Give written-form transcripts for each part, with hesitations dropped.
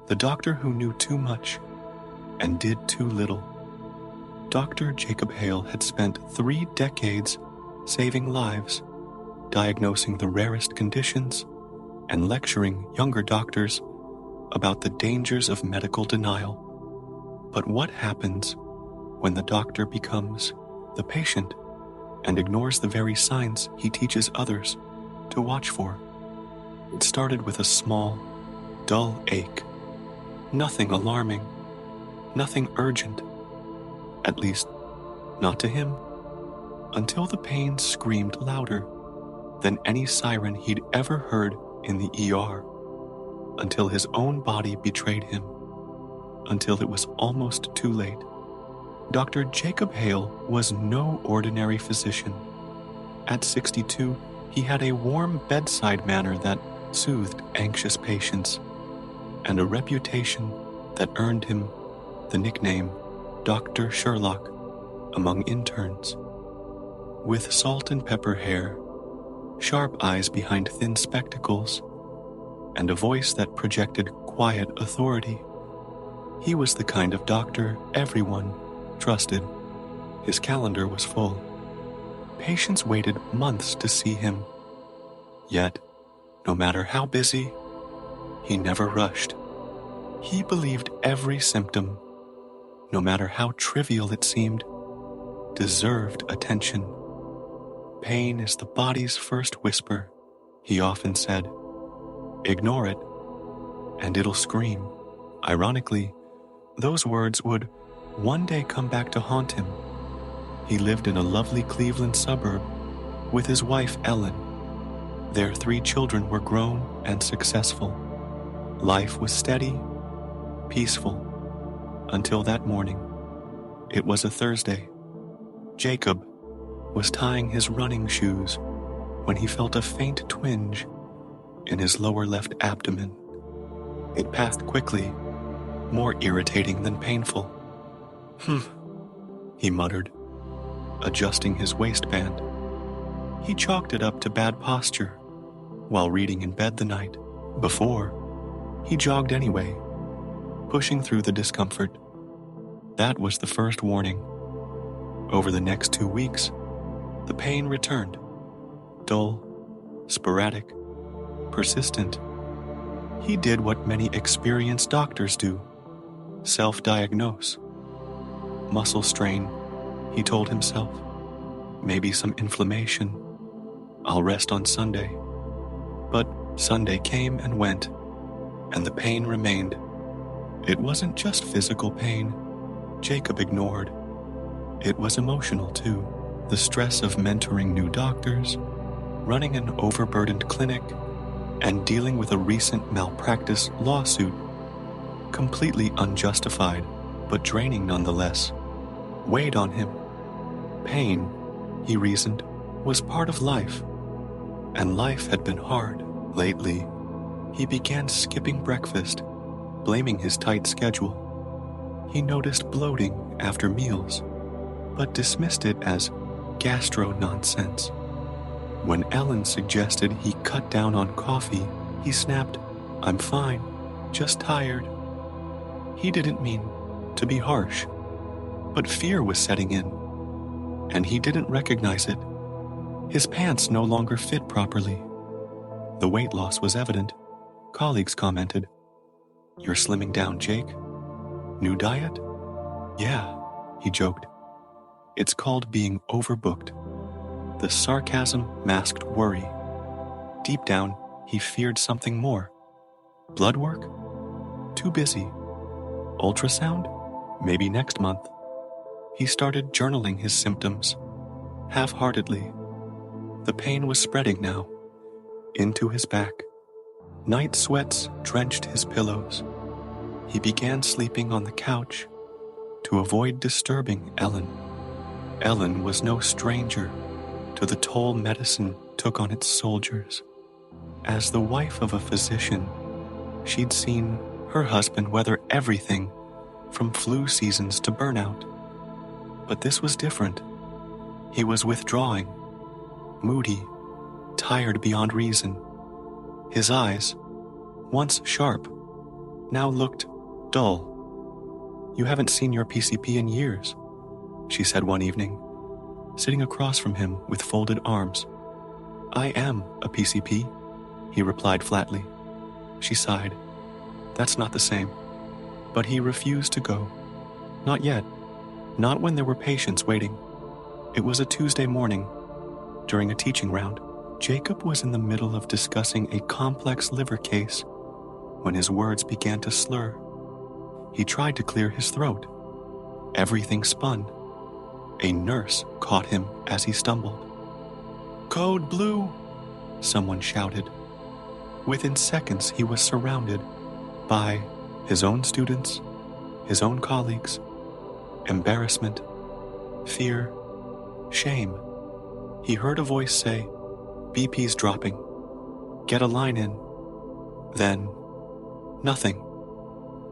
the doctor who knew too much and did too little. Dr. Jacob Hale had spent 3 decades saving lives, diagnosing the rarest conditions, and lecturing younger doctors about the dangers of medical denial. But what happens when the doctor becomes the patient and ignores the very signs he teaches others to watch for? It started with a small, dull ache. Nothing alarming, nothing urgent. At least, not to him. Until the pain screamed louder than any siren he'd ever heard in the ER. Until his own body betrayed him. Until it was almost too late. Dr. Jacob Hale was no ordinary physician. At 62, he had a warm bedside manner that soothed anxious patients, and a reputation that earned him the nickname Dr. Sherlock among interns. With salt and pepper hair, sharp eyes behind thin spectacles, and a voice that projected quiet authority, he was the kind of doctor everyone trusted. His calendar was full. Patients waited months to see him. Yet, no matter how busy, he never rushed. He believed every symptom, no matter how trivial it seemed, deserved attention. Pain is the body's first whisper, he often said. Ignore it, and it'll scream. Ironically, those words would one day come back to haunt him. He lived in a lovely Cleveland suburb with his wife Ellen. Their 3 children were grown and successful. Life was steady, peaceful, until that morning. It was a Thursday. Jacob was tying his running shoes when he felt a faint twinge in his lower left abdomen. It passed quickly, more irritating than painful. He muttered, adjusting his waistband. He chalked it up to bad posture while reading in bed the night before. He jogged anyway, pushing through the discomfort. That was the first warning. Over the next 2 weeks, the pain returned. Dull, sporadic, persistent. He did what many experienced doctors do: self-diagnose. Muscle strain, he told himself. Maybe some inflammation. I'll rest on Sunday. But Sunday came and went, and the pain remained. It wasn't just physical pain Jacob ignored. It was emotional too. The stress of mentoring new doctors, running an overburdened clinic, and dealing with a recent malpractice lawsuit. Completely unjustified, but draining nonetheless, weighed on him. Pain, he reasoned, was part of life, and life had been hard. Lately, he began skipping breakfast, blaming his tight schedule. He noticed bloating after meals, but dismissed it as gastro-nonsense. When Ellen suggested he cut down on coffee, he snapped, "I'm fine, just tired." He didn't mean to be harsh, but fear was setting in, and he didn't recognize it. His pants no longer fit properly. The weight loss was evident. Colleagues commented, "You're slimming down, Jake. New diet?" "Yeah," he joked. "It's called being overbooked." The sarcasm masked worry. Deep down, he feared something more. Blood work? Too busy. Ultrasound? Maybe next month. He started journaling his symptoms, half-heartedly. The pain was spreading now, into his back. Night sweats drenched his pillows. He began sleeping on the couch to avoid disturbing Ellen. Ellen was no stranger to the toll medicine took on its soldiers. As the wife of a physician, she'd seen her husband weather everything from flu seasons to burnout. But this was different. He was withdrawing, moody, tired beyond reason. His eyes, once sharp, now looked dull. "You haven't seen your PCP in years," she said one evening, sitting across from him with folded arms. "I am a PCP," he replied flatly. She sighed. "That's not the same." But he refused to go. Not yet. Not when there were patients waiting. It was a Tuesday morning. During a teaching round, Jacob was in the middle of discussing a complex liver case when his words began to slur. He tried to clear his throat. Everything spun. A nurse caught him as he stumbled. "Code Blue!" someone shouted. Within seconds, he was surrounded by his own students, his own colleagues, embarrassment, fear, shame. He heard a voice say, "BP's dropping. Get a line in." Then, nothing.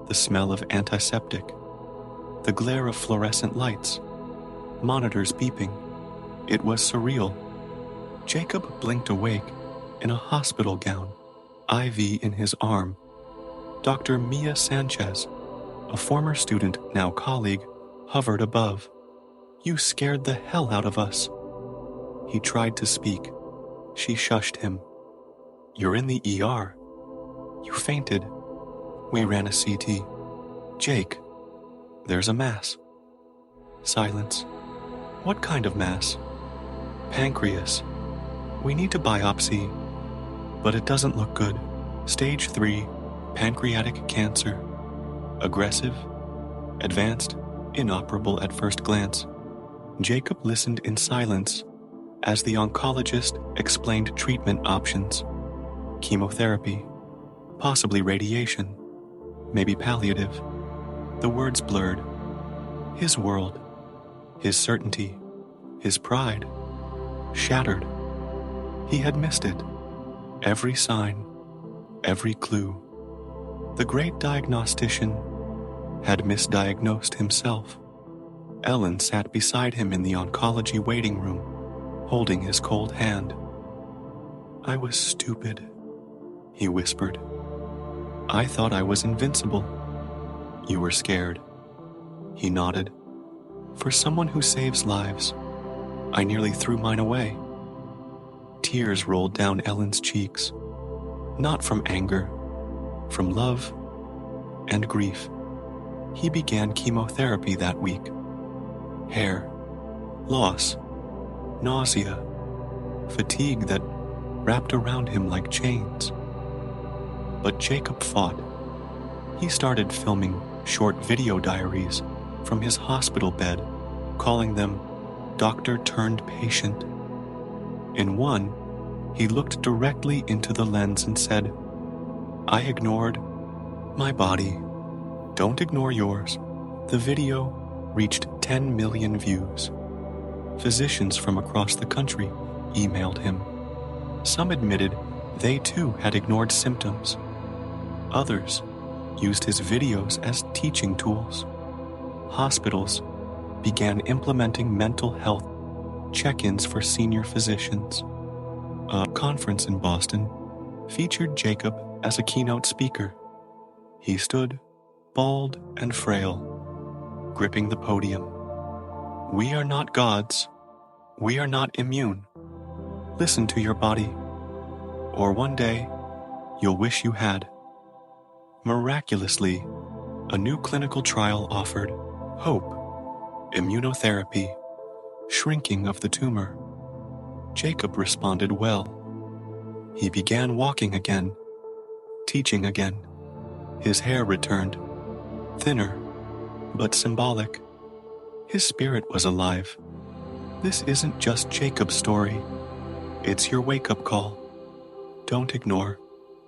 The smell of antiseptic, the glare of fluorescent lights, monitors beeping. It was surreal. Jacob blinked awake in a hospital gown, IV in his arm. Dr. Mia Sanchez, a former student, now colleague, hovered above. "You scared the hell out of us." He tried to speak. She shushed him. "You're in the ER. You fainted. We ran a CT. Jake, there's a mass." Silence. "What kind of mass?" "Pancreas. We need to biopsy, but it doesn't look good. Stage 3, pancreatic cancer. Aggressive, advanced, inoperable at first glance." Jacob listened in silence as the oncologist explained treatment options. Chemotherapy, possibly radiation, maybe palliative. The words blurred. His world, his certainty, his pride, shattered. He had missed it. Every sign, every clue. The great diagnostician had misdiagnosed himself. Ellen sat beside him in the oncology waiting room, holding his cold hand. "I was stupid," he whispered. "I thought I was invincible." "You were scared." He nodded. "For someone who saves lives, I nearly threw mine away." Tears rolled down Ellen's cheeks, not from anger, from love and grief. He began chemotherapy that week. Hair, loss, nausea, fatigue that wrapped around him like chains. But Jacob fought. He started filming short video diaries from his hospital bed, calling them doctor-turned-patient. In one, he looked directly into the lens and said, "I ignored my body. Don't ignore yours." The video reached 10 million views. Physicians from across the country emailed him. Some admitted they too had ignored symptoms. Others used his videos as teaching tools. Hospitals began implementing mental health check-ins for senior physicians. A conference in Boston featured Jacob as a keynote speaker. He stood, bald and frail, gripping the podium. "We are not gods. We are not immune. Listen to your body, or one day you'll wish you had." Miraculously, a new clinical trial offered hope, immunotherapy, shrinking of the tumor. Jacob responded well. He began walking again, teaching again. His hair returned, thinner, but symbolic. His spirit was alive. This isn't just Jacob's story. It's your wake-up call. Don't ignore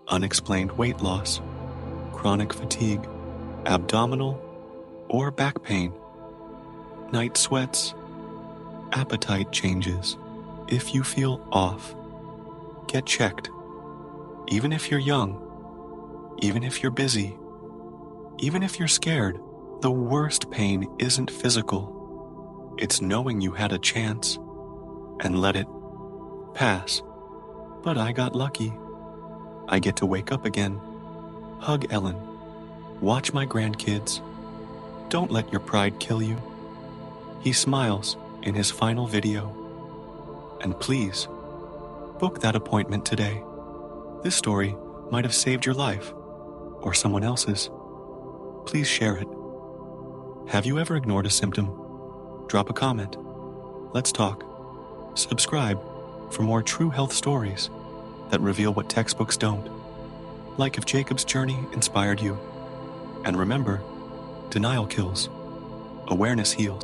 unexplained weight loss, chronic fatigue, abdominal or back pain, night sweats, appetite changes. If you feel off, get checked. Even if you're young, even if you're busy, even if you're scared, the worst pain isn't physical. It's knowing you had a chance and let it pass. But I got lucky. I get to wake up again, hug Ellen, Watch my grandkids. Don't let your pride kill you. He smiles in his final video. And please, book that appointment today. This story might have saved your life, or someone else's. Please share it. Have you ever ignored a symptom? Drop a comment. Let's talk. Subscribe for more true health stories that reveal what textbooks don't. Like if Jacob's journey inspired you. And remember, denial kills. Awareness heals.